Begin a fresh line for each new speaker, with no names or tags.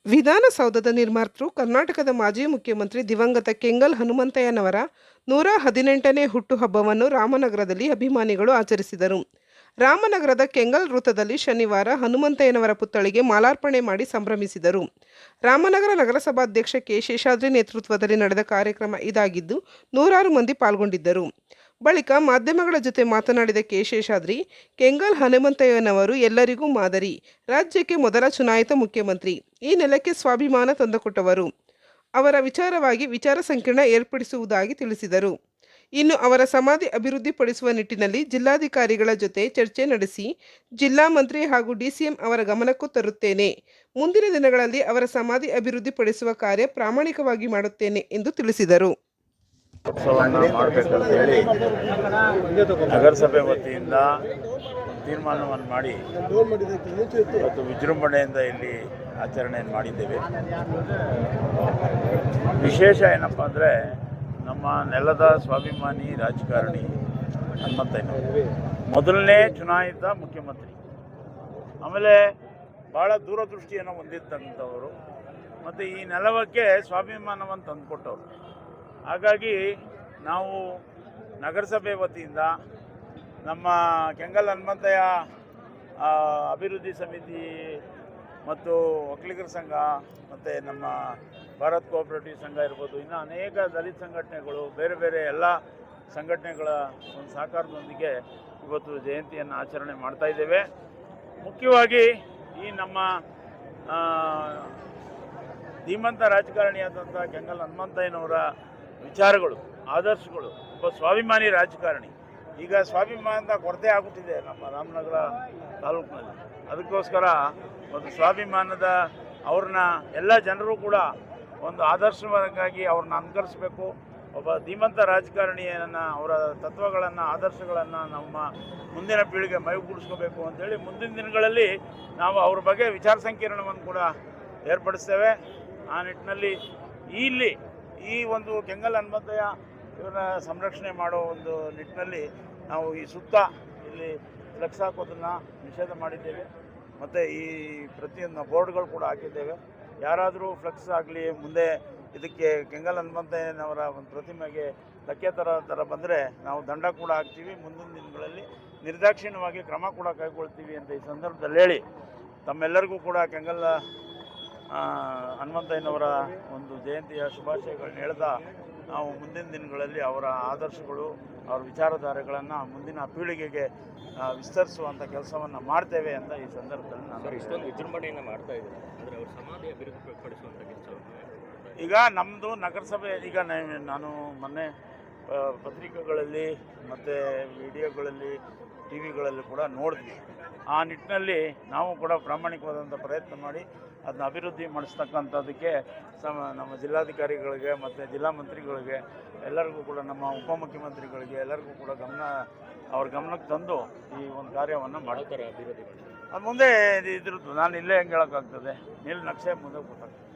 ವಿಧಾನಸೌಧದ ನಿರ್ಮಾತೃ ಕರ್ನಾಟಕದ ಮಾಜಿ ಮುಖ್ಯಮಂತ್ರಿ ದಿವಂಗತ ಕೆಂಗಲ್ ಹನುಮಂತಯ್ಯನವರ 118ನೇ ಹುಟ್ಟುಹಬ್ಬವನ್ನು ರಾಮನಗರದಲ್ಲಿ ಅಭಿಮಾನಿಗಳು ಆಚರಿಸಿದರು. ರಾಮನಗರದ ಕೆಂಗಲ್ ವೃತ್ತದಲ್ಲಿ ಶನಿವಾರ ಹನುಮಂತಯ್ಯನವರ ಪುತ್ಥಳಿಗೆ ಮಾಲಾರ್ಪಣೆ ಮಾಡಿ ಸಂಭ್ರಮಿಸಿದರು. ರಾಮನಗರ ನಗರಸಭಾಧ್ಯಕ್ಷ ಕೆ. ಶೇಷಾದ್ರಿ ನೇತೃತ್ವದಲ್ಲಿ ನಡೆದ ಕಾರ್ಯಕ್ರಮ ಇದಾಗಿದ್ದು, ನೂರಾರು ಮಂದಿ ಪಾಲ್ಗೊಂಡಿದ್ದರು. ಬಳಿಕ ಮಾಧ್ಯಮಗಳ ಜೊತೆ ಮಾತನಾಡಿದ ಕೆ. ಶೇಷಾದ್ರಿ, ಕೆಂಗಲ್ ಹನುಮಂತಯ್ಯನವರು ಎಲ್ಲರಿಗೂ ಮಾದರಿ, ರಾಜ್ಯಕ್ಕೆ ಮೊದಲ ಚುನಾಯಿತ ಮುಖ್ಯಮಂತ್ರಿ, ಈ ನೆಲಕ್ಕೆ ಸ್ವಾಭಿಮಾನ ತಂದುಕೊಟ್ಟವರು. ಅವರ ವಿಚಾರವಾಗಿ ವಿಚಾರ ಸಂಕಿರಣ ಏರ್ಪಡಿಸುವುದಾಗಿ ತಿಳಿಸಿದರು. ಇನ್ನು ಅವರ ಸಮಾಧಿ ಅಭಿವೃದ್ಧಿಪಡಿಸುವ ನಿಟ್ಟಿನಲ್ಲಿ ಜಿಲ್ಲಾಧಿಕಾರಿಗಳ ಜೊತೆ ಚರ್ಚೆ ನಡೆಸಿ ಜಿಲ್ಲಾ ಮಂತ್ರಿ ಹಾಗೂ ಡಿಸಿಎಂ ಅವರ ಗಮನಕ್ಕೂ ತರುತ್ತೇನೆ. ಮುಂದಿನ ದಿನಗಳಲ್ಲಿ ಅವರ ಸಮಾಧಿ ಅಭಿವೃದ್ಧಿಪಡಿಸುವ ಕಾರ್ಯ ಪ್ರಾಮಾಣಿಕವಾಗಿ ಮಾಡುತ್ತೇನೆ ಎಂದು ತಿಳಿಸಿದರು.
ಉತ್ಸವವನ್ನು ಮಾಡಬೇಕಂತ ಹೇಳಿ ನಗರಸಭೆ ವತಿಯಿಂದ ತೀರ್ಮಾನವನ್ನು ಮಾಡಿ ಇವತ್ತು ವಿಜೃಂಭಣೆಯಿಂದ ಇಲ್ಲಿ ಆಚರಣೆಯನ್ನು ಮಾಡಿದ್ದೇವೆ. ವಿಶೇಷ ಏನಪ್ಪ ಅಂದರೆ, ನಮ್ಮ ನೆಲದ ಸ್ವಾಭಿಮಾನಿ ರಾಜಕಾರಣಿ ಹನುಮಂತಯ್ಯನವರು ಮೊದಲನೇ ಚುನಾಯಿತ ಮುಖ್ಯಮಂತ್ರಿ. ಆಮೇಲೆ ಭಾಳ ದೂರದೃಷ್ಟಿಯನ್ನು ಹೊಂದಿದ್ದಂಥವರು ಮತ್ತು ಈ ನೆಲವಕ್ಕೆ ಸ್ವಾಭಿಮಾನವನ್ನು ತಂದುಕೊಟ್ಟವರು. ಹಾಗಾಗಿ ನಾವು ನಗರಸಭೆ ವತಿಯಿಂದ ನಮ್ಮ ಕೆಂಗಲ್ ಹನುಮಂತಯ್ಯ ಅಭಿವೃದ್ಧಿ ಸಮಿತಿ ಮತ್ತು ಒಕ್ಕಲಿಗರ ಸಂಘ ಮತ್ತು ನಮ್ಮ ಭಾರತ್ ಕೋಆಪರೇಟಿವ್ ಸಂಘ ಇರ್ಬೋದು, ಇನ್ನು ಅನೇಕ ದಲಿತ ಸಂಘಟನೆಗಳು, ಬೇರೆ ಬೇರೆ ಎಲ್ಲ ಸಂಘಟನೆಗಳ ಒಂದು ಸಹಕಾರದೊಂದಿಗೆ ಇವತ್ತು ಜಯಂತಿಯನ್ನು ಆಚರಣೆ ಮಾಡ್ತಾಯಿದ್ದೇವೆ. ಮುಖ್ಯವಾಗಿ ಈ ನಮ್ಮ ಧೀಮಂತ ರಾಜಕಾರಣಿಯಾದಂಥ ಕೆಂಗಲ್ ಹನುಮಂತಯ್ಯನವರ ವಿಚಾರಗಳು, ಆದರ್ಶಗಳು, ಒಬ್ಬ ಸ್ವಾಭಿಮಾನಿ ರಾಜಕಾರಣಿ. ಈಗ ಸ್ವಾಭಿಮಾನದ ಕೊರತೆ ಆಗುತ್ತಿದೆ ನಮ್ಮ ರಾಮನಗರ ತಾಲೂಕಿನಲ್ಲಿ. ಅದಕ್ಕೋಸ್ಕರ ಒಂದು ಸ್ವಾಭಿಮಾನದ ಅವ್ರನ್ನ ಎಲ್ಲ ಜನರು ಕೂಡ ಒಂದು ಆದರ್ಶವಾಗಿ ಅವ್ರನ್ನ ಅನುಕರಿಸಬೇಕು. ಒಬ್ಬ ಧೀಮಂತ ರಾಜಕಾರಣಿಯನ್ನು, ಅವರ ತತ್ವಗಳನ್ನು, ಆದರ್ಶಗಳನ್ನು ನಮ್ಮ ಮುಂದಿನ ಪೀಳಿಗೆ ಮೈಗೂಡಿಸ್ಕೋಬೇಕು ಅಂತೇಳಿ ಮುಂದಿನ ದಿನಗಳಲ್ಲಿ ನಾವು ಅವ್ರ ಬಗ್ಗೆ ವಿಚಾರ ಸಂಕಿರಣವನ್ನು ಕೂಡ ಏರ್ಪಡಿಸ್ತೇವೆ. ಆ ನಿಟ್ಟಿನಲ್ಲಿ ಇಲ್ಲಿ ಈ ಒಂದು ಕೆಂಗಲ್ ಹನುಮಂತಯ್ಯ ಇವರ ಸಂರಕ್ಷಣೆ ಮಾಡೋ ಒಂದು ನಿಟ್ಟಿನಲ್ಲಿ ನಾವು ಈ ಸುತ್ತ ಇಲ್ಲಿ ಫ್ಲೆಕ್ಸ್ ಹಾಕೋದನ್ನು ನಿಷೇಧ ಮಾಡಿದ್ದೇವೆ. ಮತ್ತು ಈ ಪ್ರತಿಯೊಂದು ಬೋರ್ಡ್ಗಳು ಕೂಡ ಹಾಕಿದ್ದೇವೆ. ಯಾರಾದರೂ ಫ್ಲೆಕ್ಸ್ ಆಗಲಿ, ಮುಂದೆ ಇದಕ್ಕೆ ಕೆಂಗಲ್ ಹನುಮಂತಯ್ಯನವರ ಒಂದು ಪ್ರತಿಮೆಗೆ ಧಕ್ಕೆ ಥರ ಬಂದರೆ ನಾವು ದಂಡ ಕೂಡ ಹಾಕ್ತೀವಿ. ಮುಂದಿನ ದಿನಗಳಲ್ಲಿ ನಿರ್ದಾಕ್ಷಿಣ್ಯವಾಗಿ ಕ್ರಮ ಕೂಡ ಕೈಗೊಳ್ತೀವಿ ಅಂತ ಈ ಸಂದರ್ಭದಲ್ಲಿ ಹೇಳಿ, ತಮ್ಮೆಲ್ಲರಿಗೂ ಕೂಡ ಕೆಂಗಲ್ ಹನುಮಂತಯ್ಯನವರ ಒಂದು ಜಯಂತಿಯ ಶುಭಾಶಯಗಳನ್ನ ಹೇಳ್ತಾ, ನಾವು ಮುಂದಿನ ದಿನಗಳಲ್ಲಿ ಅವರ ಆದರ್ಶಗಳು, ಅವರ ವಿಚಾರಧಾರೆಗಳನ್ನು ಮುಂದಿನ ಪೀಳಿಗೆಗೆ ವಿಸ್ತರಿಸುವಂಥ ಕೆಲಸವನ್ನು ಮಾಡ್ತೇವೆ ಅಂತ ಈ ಸಂದರ್ಭದಲ್ಲಿ ನಾನು
ಇಷ್ಟೊಂದು ವಿಜೃಂಭಣೆಯನ್ನು ಮಾಡ್ತಾ ಇದ್ದಾರೆ. ಅಂದರೆ ಅವ್ರ ಸಮಾಧಿ ಅಭಿವೃದ್ಧಿಪಡಿಸುವಂಥ ಕೆಲಸವನ್ನು
ಈಗ ನಮ್ಮದು ನಗರಸಭೆ, ಈಗ ನಾನು ಮೊನ್ನೆ ಪತ್ರಿಕೆಗಳಲ್ಲಿ ಮತ್ತು ವಿಡಿಯೋಗಳಲ್ಲಿ, ಟಿ ವಿಗಳಲ್ಲಿ ಕೂಡ ನೋಡಿದ್ವಿ. ಆ ನಿಟ್ಟಿನಲ್ಲಿ ನಾವು ಕೂಡ ಪ್ರಾಮಾಣಿಕವಾದಂಥ ಪ್ರಯತ್ನ ಮಾಡಿ ಅದನ್ನ ಅಭಿವೃದ್ಧಿ ಮಾಡಿಸ್ತಕ್ಕಂಥದ್ದಕ್ಕೆ ನಮ್ಮ ಜಿಲ್ಲಾಧಿಕಾರಿಗಳಿಗೆ ಮತ್ತು ಜಿಲ್ಲಾ ಮಂತ್ರಿಗಳಿಗೆ, ಎಲ್ಲರಿಗೂ ಕೂಡ ನಮ್ಮ ಉಪಮುಖ್ಯಮಂತ್ರಿಗಳಿಗೆ ಎಲ್ಲರಿಗೂ ಕೂಡ ಅವ್ರ ಗಮನಕ್ಕೆ ತಂದು ಈ ಒಂದು ಕಾರ್ಯವನ್ನು ಮಾಡ್ತಾರೆ. ಅಭಿವೃದ್ಧಿ ಮಾಡಿ ಅದು ಮುಂದೆ ಇದ್ರದ್ದು ನಾನು ಇಲ್ಲೇ ಹೆಂಗೆ ಹೇಳೋಕ್ಕಾಗ್ತದೆ, ನೀಲ್ ನಕ್ಷೆ ಮುಂದೆ ಗೊತ್ತಾಗ್ತದೆ.